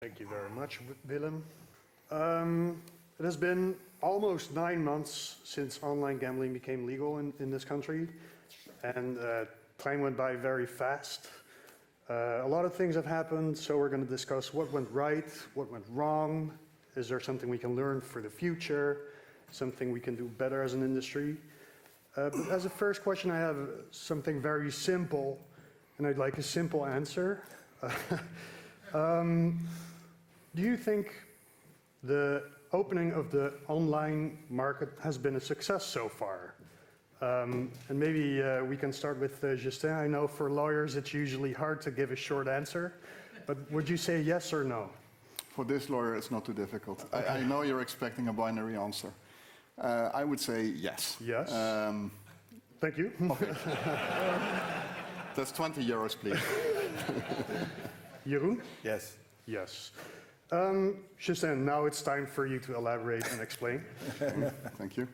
Thank you very much, Willem. It has been almost 9 months since online gambling became legal in this country, and time went by very fast. A lot of things have happened, so we're going to discuss what went right, what went wrong. Is there something we can learn for the future, something we can do better as an industry? But as a first question, I have something very simple, and I'd like a simple answer. Do you think the opening of the online market has been a success so far? And maybe we can start with Justin. I know for lawyers it's usually hard to give a short answer, but would you say yes or no? For this lawyer, it's not too difficult. I know you're expecting a binary answer. I would say yes. Yes. Thank you. Okay. That's 20 euros, please. Jeroen? Yes. Yes. Justin, now it's time for you to elaborate and explain. Thank you.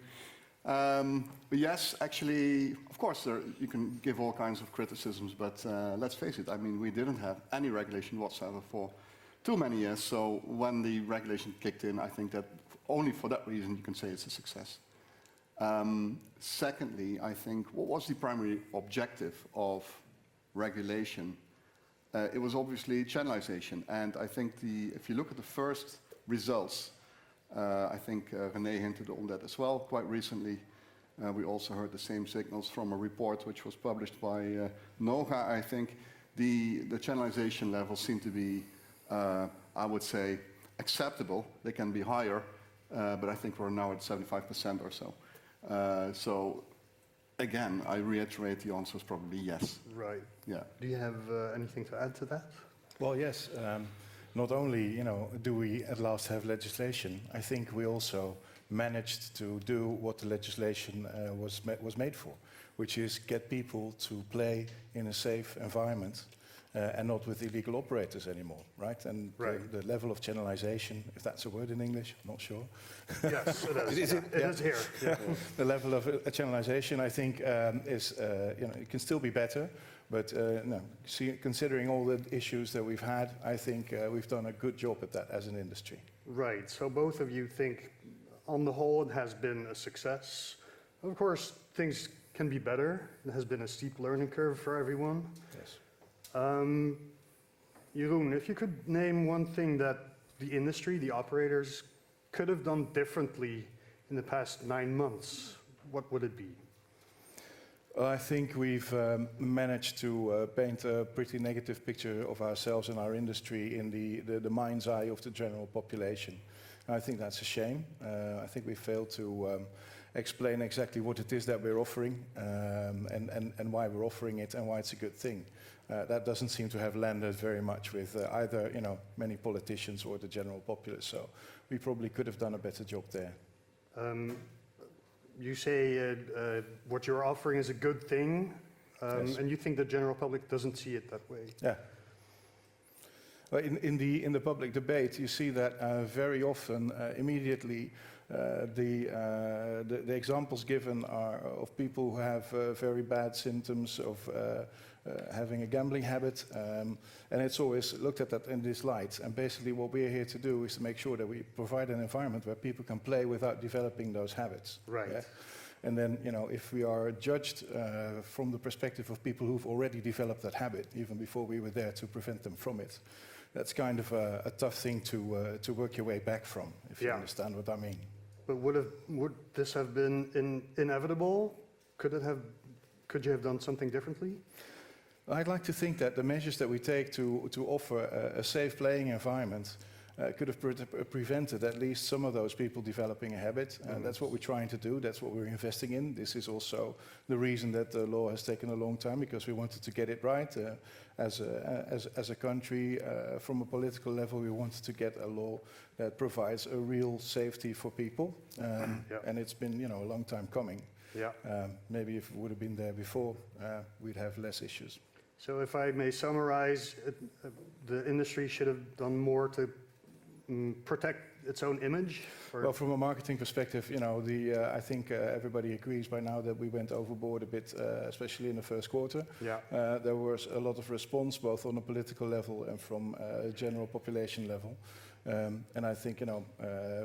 Yes, actually, of course, you can give all kinds of criticisms, but let's face it, I mean, we didn't have any regulation whatsoever for too many years, so when the regulation kicked in, I think that only for that reason you can say it's a success. Secondly, I think, what was the primary objective of regulation? It was obviously channelization, and I think if you look at the first results, I think René hinted on that as well quite recently. We also heard the same signals from a report which was published by NOGA. I think the channelization levels seem to be, I would say, acceptable. They can be higher, but I think we're now at 75% or so. So again, I reiterate the answer is probably yes. Right. Yeah. Do you have anything to add to that? Well, yes. Not only, do we at last have legislation, I think we also managed to do what the legislation was made for, which is get people to play in a safe environment and not with illegal operators anymore, right? And right. The level of channelization, if that's a word in English, I'm not sure. Yes, it is. It is here. Yeah. The level of channelization, I think, it can still be better. But no, considering all the issues that we've had, I think we've done a good job at that as an industry. Right. So both of you think, on the whole, it has been a success. Of course, things can be better. It has been a steep learning curve for everyone. Yes. Jeroen, if you could name one thing that the industry, the operators, could have done differently in the past 9 months, what would it be? I think we've managed to paint a pretty negative picture of ourselves and our industry in the mind's eye of the general population. And I think that's a shame. I think we failed to explain exactly what it is that we're offering and why we're offering it and why it's a good thing. That doesn't seem to have landed very much with either many politicians or the general populace. So we probably could have done a better job there. You say what you're offering is a good thing, yes. And you think the general public doesn't see it that way. Yeah. Well, in the public debate, you see that very often, immediately, the examples given are of people who have very bad symptoms of having a gambling habit, and it's always looked at that in this light. And basically what we're here to do is to make sure that we provide an environment where people can play without developing those habits. Right. Yeah? And then, if we are judged from the perspective of people who've already developed that habit, even before we were there to prevent them from it, that's kind of a tough thing to work your way back from, if you understand what I mean. But would this have been inevitable? Could you have done something differently? I'd like to think that the measures that we take to offer a safe playing environment could have prevented at least some of those people developing a habit. And that's what we're trying to do. That's what we're investing in. This is also the reason that the law has taken a long time, because we wanted to get it right. As a country, from a political level, we wanted to get a law that provides a real safety for people. And it's been, a long time coming. Yeah. Maybe if it would have been there before, we'd have less issues. So if I may summarize, the industry should have done more to protect its own image? Or- Well, from a marketing perspective, you know, I think everybody agrees by now that we went overboard a bit, especially in the first quarter. Yeah. There was a lot of response, both on a political level and from a general population level. And I think, you know,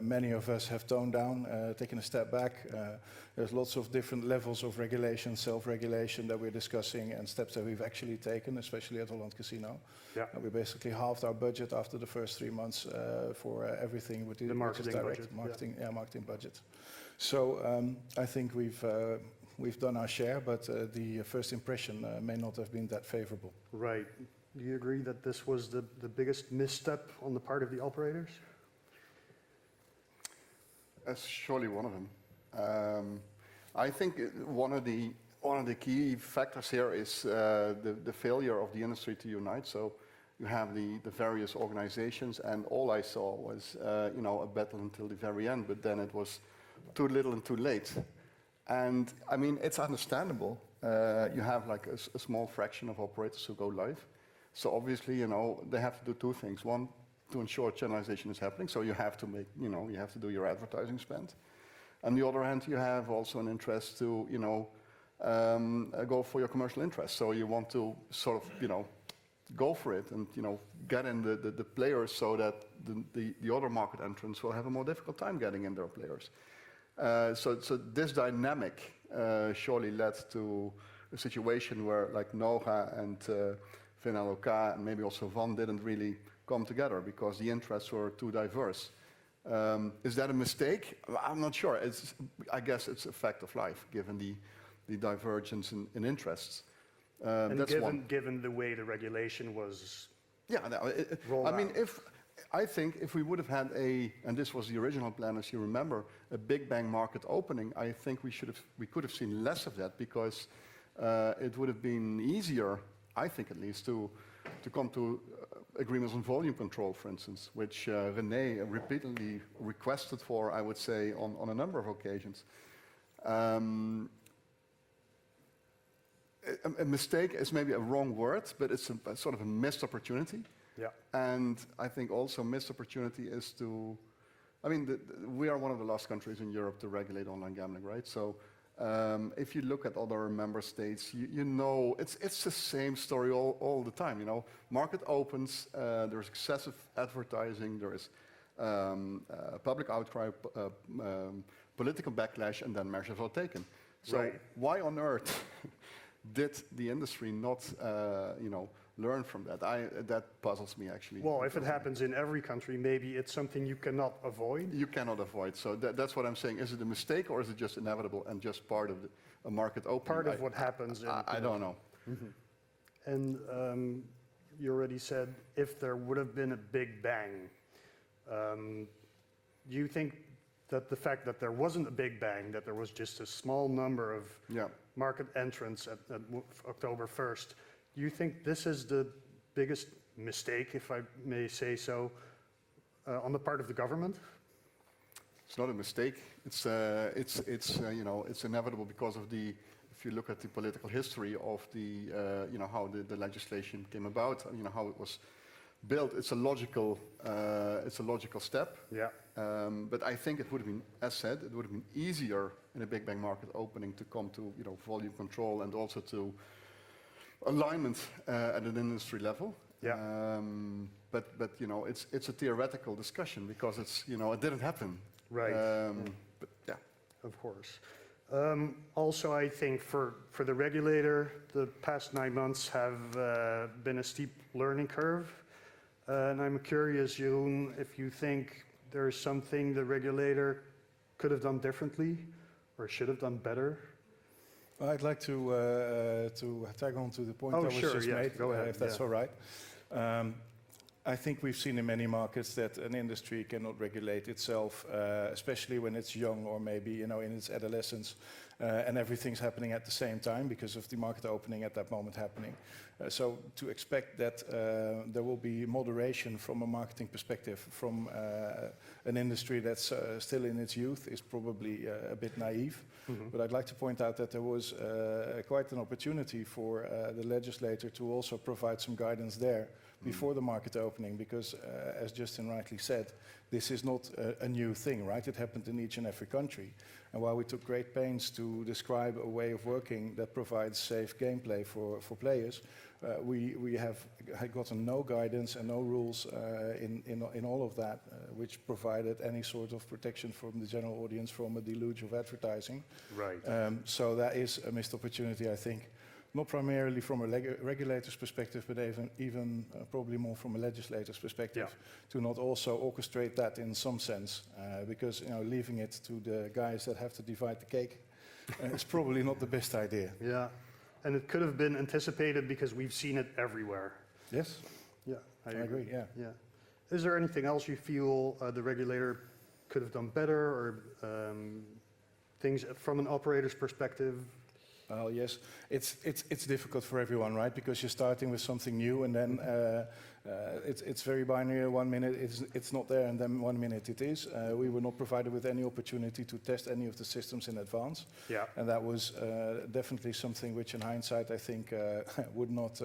many of us have toned down, taken a step back. There's lots of different levels of regulation, self-regulation that we're discussing, and steps that we've actually taken, especially at Holland Casino. Yeah. We basically halved our budget after the first 3 months for everything with The marketing budget, marketing budget. So I think we've done our share, but the first impression may not have been that favorable. Right. Do you agree that this was the biggest misstep on the part of the operators? That's surely one of them. I think one of the key factors here is the failure of the industry to unite. So you have the various organizations, and all I saw was you know, a battle until the very end. But then it was too little and too late. And I mean, it's understandable. You have like a small fraction of operators who go live. So obviously, you know, they have to do two things. One, to ensure channelization is happening. So you have to make, you know, you have to do your advertising spend. On the other hand, you have also an interest to, you know, go for your commercial interest. So you want to sort of, you know, go for it and, you know, get in the players so that the other market entrants will have a more difficult time getting in their players. So this dynamic surely led to a situation where like Noga and VNLOK and maybe also Van didn't really come together because the interests were too diverse. Is that a mistake? I'm not sure. I guess it's a fact of life, given the divergence in interests. And that's given the way the regulation was yeah, no, rolled I mean, out. I think if we would have had and this was the original plan, as you remember, a big bang market opening, I think we could have seen less of that because it would have been easier, I think at least, to come to agreements on volume control, for instance, which René repeatedly requested for, I would say, on a number of occasions. A mistake is maybe a wrong word, but it's a sort of a missed opportunity. Yeah. And I think also missed opportunity is to, I mean, we are one of the last countries in Europe to regulate online gambling, right? So if you look at other member states, you know, it's the same story all the time, you know. Market opens, there's excessive advertising, there is public outcry, political backlash, and then measures are taken. So Right. why on earth did the industry not, you know, learn from that? That puzzles me, actually. Well, if it happens in every country, maybe it's something you cannot avoid. You cannot avoid. So that's what I'm saying. Is it a mistake or is it just inevitable and just part of a market opening? Part of what happens. I don't know. And you already said if there would have been a big bang, do you think that the fact that there wasn't a big bang, that there was just a small number of Yeah. market entrants at October 1st, do you think this is the biggest mistake, if I may say so, on the part of the government? It's not a mistake. It's you know, it's inevitable because of if you look at the political history of you know, how the legislation came about, you know, how it was built. It's a logical step. Yeah. But I think it would have been, as said, it would have been easier in a big bang market opening to come to, you know, volume control and also to alignment at an industry level. Yeah. But you know, it's a theoretical discussion because it's, you know, it didn't happen. Right. But yeah. Of course. Also, I think for the regulator, the past 9 months have been a steep learning curve. And I'm curious, Jeroen, if you think there's something the regulator could have done differently or should have done better? I'd like to tag on to the point that was just made, Go ahead, if that's all right. I think we've seen in many markets that an industry cannot regulate itself, especially when it's young or maybe, you know, in its adolescence. and everything's happening at the same time because of the market opening at that moment happening. So to expect that there will be moderation from a marketing perspective from an industry that's still in its youth is probably a bit naive. But I'd like to point out that there was quite an opportunity for the legislator to also provide some guidance there before the market opening, because as Justin rightly said, this is not a new thing, right? It happened in each and every country. And while we took great pains to describe a way of working that provides safe gameplay for players, we have gotten no guidance and no rules in all of that, which provided any sort of protection from the general audience from a deluge of advertising. Right. So that is a missed opportunity, I think. Not primarily from a regulator's perspective, but even probably more from a legislator's perspective, to not also orchestrate that in some sense, because leaving it to the guys that have to divide the cake is probably not the best idea. Yeah, and it could have been anticipated because we've seen it everywhere. Yes, Yeah, I agree. Yeah. Yeah. Is there anything else you feel the regulator could have done better, or things from an operator's perspective? Well, yes, it's difficult for everyone, right? Because you're starting with something new, and then it's very binary. 1 minute it's not there, and then 1 minute it is. We were not provided with any opportunity to test any of the systems in advance. Yeah. And that was definitely something which, in hindsight, I think would not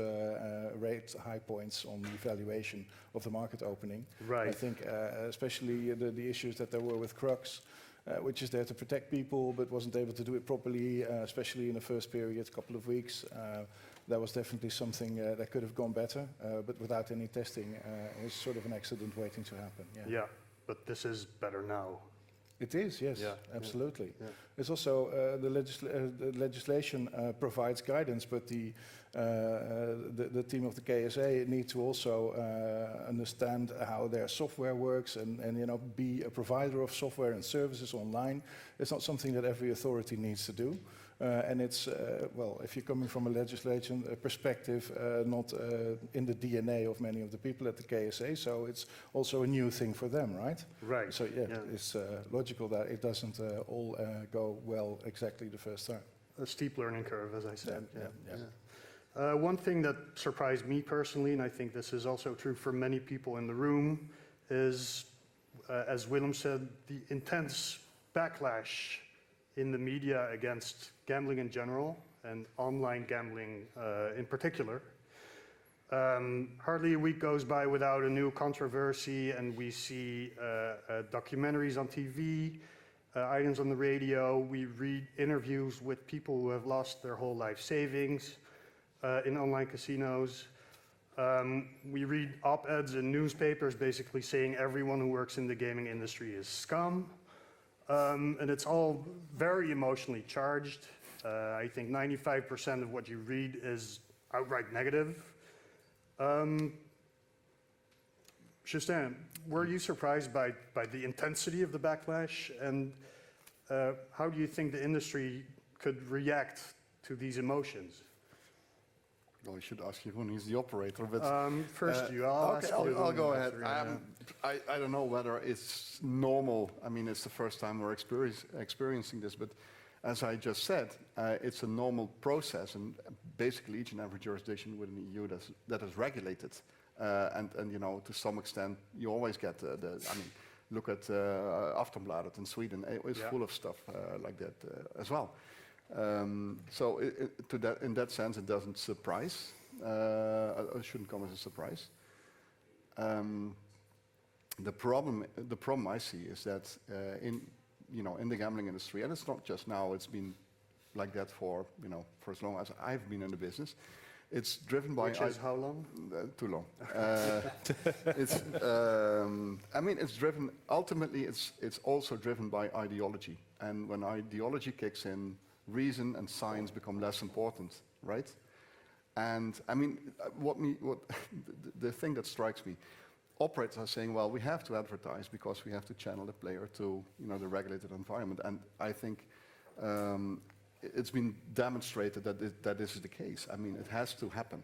rate high points on the evaluation of the market opening. Right. I think especially the issues that there were with Crux. Which is there to protect people, but wasn't able to do it properly, especially in the first period, couple of weeks. That was definitely something that could have gone better, but without any testing, it was sort of an accident waiting to happen. Yeah, Yeah, but this is better now. it is, yes, Yeah, absolutely. yeah. It's also the legislation provides guidance, but the team of the KSA need to also understand how their software works and be a provider of software and services online. It's not something that every authority needs to do. And it's, well, if you're coming from a legislation perspective, not in the DNA of many of the people at the KSA, so it's also a new thing for them, right? Right. So yeah. It's logical that it doesn't all go well exactly the first time. A steep learning curve, as I said. Yeah. One thing that surprised me personally, and I think this is also true for many people in the room, is, as Willem said, the intense backlash in the media against gambling in general and online gambling in particular. Hardly a week goes by without a new controversy, and we see documentaries on TV, items on the radio. We read interviews with people who have lost their whole life savings in online casinos. We read op-eds in newspapers basically saying everyone who works in the gaming industry is scum. And it's all very emotionally charged. I think 95% of what you read is outright negative. Justin, were you surprised by the intensity of the backlash? And how do you think the industry could react to these emotions? Well, I should ask you when he's the operator, but First you, I'll ask you. I'll go ahead. After, I don't know whether it's normal. I mean, it's the first time we're experiencing this, but as I just said, it's a normal process, and basically each and every jurisdiction within the EU that is regulated, and to some extent you always get I mean, look at Aftonbladet in Sweden. It's full of stuff like that as well. So in that sense, it doesn't surprise. It shouldn't come as a surprise. The problem I see is that in the gambling industry, and it's not just now. It's been like that for as long as I've been in the business. It's driven by which is how long? Too long. It's I mean, it's driven. Ultimately, it's also driven by ideology, and when ideology kicks in, reason and science become less important, right? And I mean, the thing that strikes me, operators are saying, well, we have to advertise because we have to channel the player to the regulated environment, and I think it's been demonstrated that this is the case. I mean, it has to happen.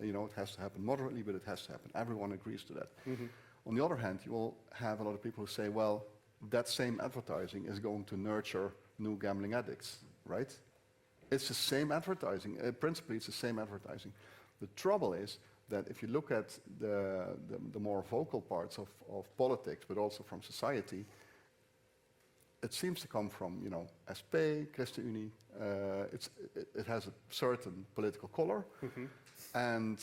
It has to happen moderately, but it has to happen. Everyone agrees to that. Mm-hmm. On the other hand, you will have a lot of people who say, well, that same advertising is going to nurture new gambling addicts. right? It's the same advertising. Principally, it's the same advertising. The trouble is that if you look at the more vocal parts of politics, but also from society, it seems to come from, you know, SP, ChristenUnie. It has a certain political color, and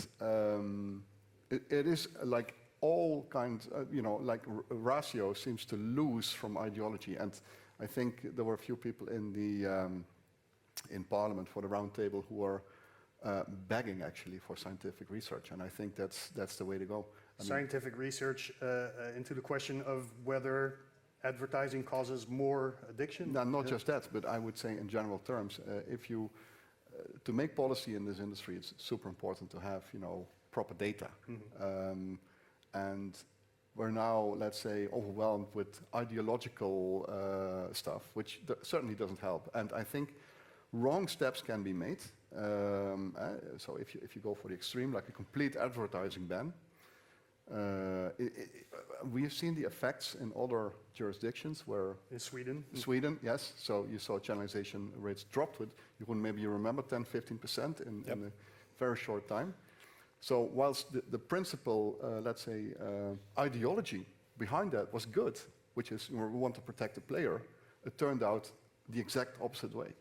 it is like all kinds, you know, like ratio seems to lose from ideology. And I think there were a few people in the in Parliament for the round table who are begging actually for scientific research, and I think that's the way to go. I mean, Scientific research into the question of whether advertising causes more addiction? no, not just that, but I would say in general terms, if you to make policy in this industry, it's super important to have, you know, proper data. And we're now, let's say, overwhelmed with ideological stuff, which certainly doesn't help. And I think wrong steps can be made. So if you go for the extreme, like a complete advertising ban, we have seen the effects in other jurisdictions where... In Sweden? Sweden, yes. So you saw channelization rates dropped with, maybe you remember, 10-15% in a very short time. So whilst the principal, let's say, ideology behind that was good, which is, we want to protect the player, it turned out the exact opposite way.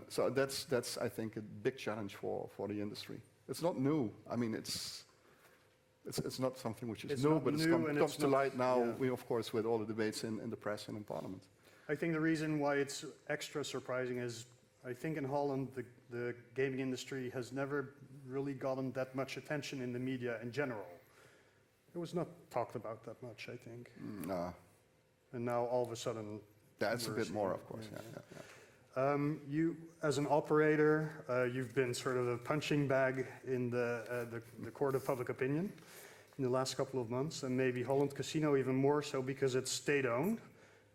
So that's I think a big challenge for the industry. It's not new. I mean, it's not something which is new, but it comes to light now. Yeah. We, of course, with all the debates in the press and in Parliament. I think the reason why it's extra surprising is, I think in Holland the gaming industry has never really gotten that much attention in the media in general. It was not talked about that much, I think. No. And now all of a sudden... That's a bit more, of course. Yeah. You, as an operator, you've been sort of a punching bag in the court of public opinion in the last couple of months, and maybe Holland Casino even more so because it's state-owned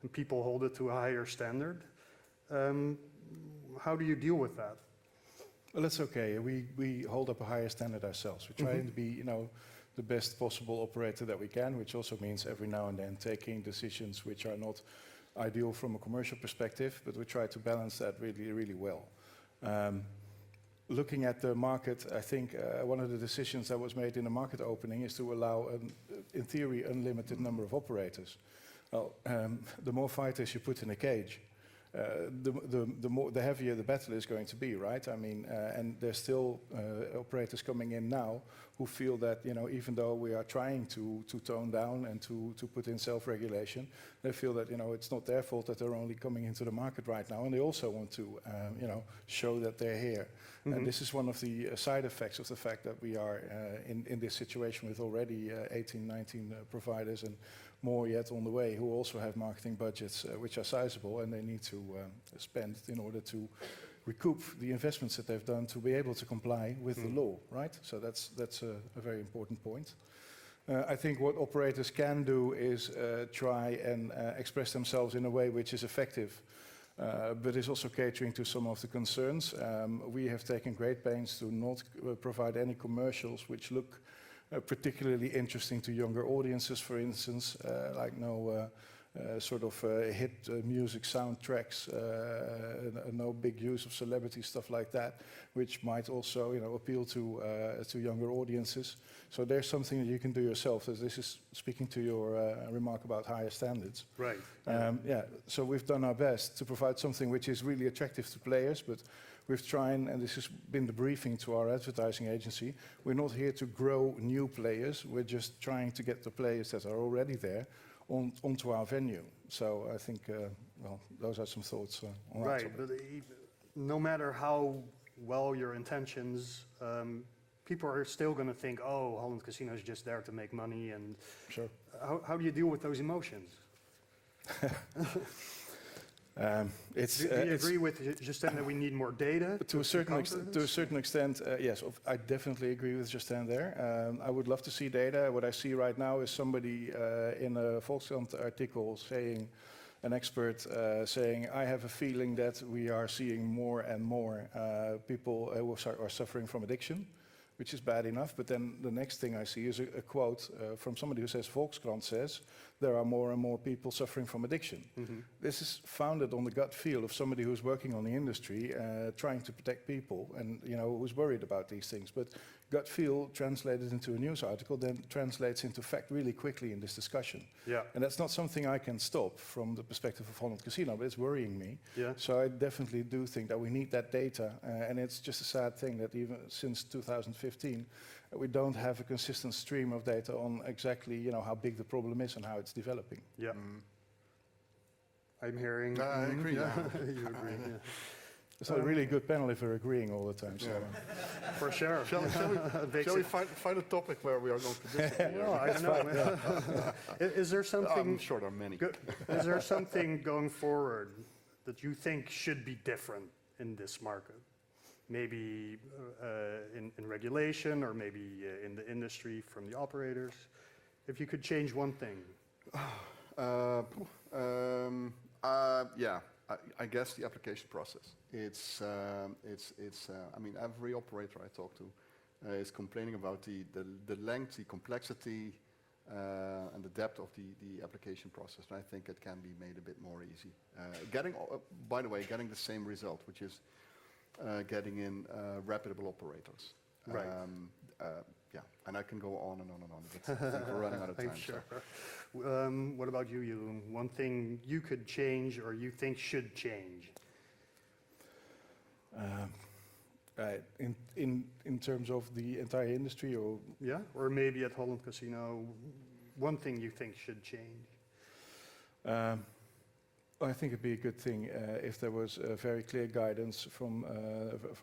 and people hold it to a higher standard. How do you deal with that? Well, that's okay. We hold up a higher standard ourselves. We're trying to be, you know, the best possible operator that we can, which also means every now and then taking decisions which are not ideal from a commercial perspective, but we try to balance that really, really well. Looking at the market, I think one of the decisions that was made in the market opening is to allow, in theory, unlimited number of operators. Well, the more fighters you put in a cage, the heavier the battle is going to be, right? I mean, and there's still operators coming in now who feel that, you know, even though we are trying to tone down and to put in self-regulation, they feel that, you know, it's not their fault that they're only coming into the market right now, and they also want to, you know, show that they're here. And this is one of the side effects of the fact that we are in this situation with already 18, 19 providers and more yet on the way, who also have marketing budgets which are sizable, and they need to spend in order to recoup the investments that they've done to be able to comply with the law, right? So that's a very important point. I think what operators can do is try and express themselves in a way which is effective, but is also catering to some of the concerns. We have taken great pains to not provide any commercials which look particularly interesting to younger audiences, for instance, like no sort of hit music soundtracks, no big use of celebrity stuff like that, which might also, you know, appeal to younger audiences. So there's something that you can do yourself. This is speaking to your remark about higher standards. Right. Yeah. So we've done our best to provide something which is really attractive to players, but we've tried, and this has been the briefing to our advertising agency, we're not here to grow new players, we're just trying to get the players that are already there onto our venue. So I think, well, those are some thoughts on that topic. Right, but no matter how well your intentions, people are still going to think, oh, Holland Casino is just there to make money, and sure. How do you deal with those emotions? Do you agree with Justin that we need more data? To a certain extent, yes. I definitely agree with Justin there. I would love to see data. What I see right now is somebody in a Volkskrant article saying, an expert saying, I have a feeling that we are seeing more and more people who are suffering from addiction, which is bad enough. But then the next thing I see is a quote from somebody who says, Volkskrant says, there are more and more people suffering from addiction. This is founded on the gut feel of somebody who's working on the industry, trying to protect people and who's worried about these things. But gut feel translated into a news article then translates into fact really quickly in this discussion. Yeah. And that's not something I can stop from the perspective of Holland Casino, but it's worrying me. Yeah. So I definitely do think that we need that data, and it's just a sad thing that even since 2015, we don't have a consistent stream of data on exactly how big the problem is and how it's developing. Yeah. I'm hearing. I agree. Yeah. Yeah. You agree. Yeah. It's not a really good panel if we're agreeing all the time. So. For sure. Shall we find a topic where we are going to disagree? No, I don't know. Is there something? I'm sure there are many. Is there something going forward that you think should be different in this market? Maybe in regulation, or maybe in the industry from the operators. If you could change one thing. Yeah, I guess the application process. I mean, every operator I talk to is complaining about the length, the complexity, and the depth of the application process. And I think it can be made a bit more easy. By the way, getting the same result, which is getting in reputable operators. Right. Yeah, and I can go on and on and on, but I think we're running out of time. I'm sure. What about you, Jeroen? One thing you could change or you think should change? Right. In terms of the entire industry, or Yeah, or maybe at Holland Casino, one thing you think should change? I think it'd be a good thing if there was very clear guidance from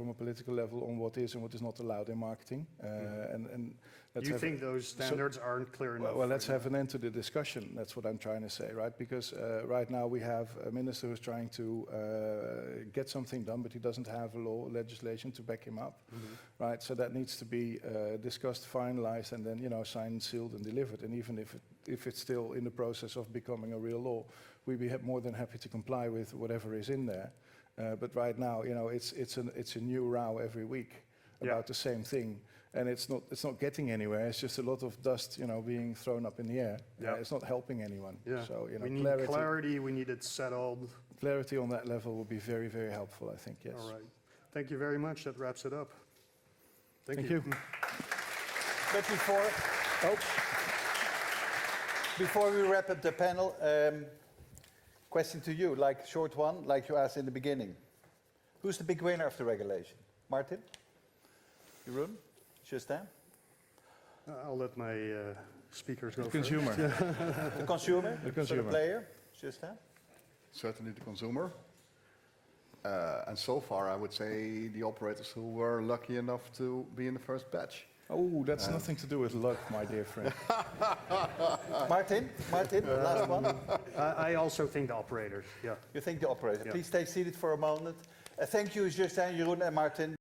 a political level on what is and what is not allowed in marketing. And You think those standards aren't clear enough? well, let's have an end to the discussion. That's what I'm trying to say, right? Because right now we have a minister who's trying to get something done, but he doesn't have a legislation to back him up, right? So that needs to be discussed, finalized, and then signed, sealed, and delivered. And even if it's still in the process of becoming a real law, we'd be more than happy to comply with whatever is in there. But right now, it's a new row every week about the same thing. And it's not getting anywhere. It's just a lot of dust, being thrown up in the air. It's not helping anyone. Yeah. So, we need clarity. We need it settled. Clarity on that level would be very, very helpful, I think. Yes. All right. Thank you very much. That wraps it up. Thank you. But before we wrap up the panel, question to you, like short one, like you asked in the beginning. Who's the big winner of the regulation? Martin? Jeroen? Justin? I'll let my speakers go The first. consumer. The consumer? The consumer. So the player? Justin? Certainly the consumer. And so far, I would say the operators who were lucky enough to be in the first batch. Oh, that's nothing to do with luck, my dear friend. Martin, the last one. I also think the operators, yeah. You think the operator. Yeah. Please stay seated for a moment. Thank you, Justin, Jeroen, and Martin.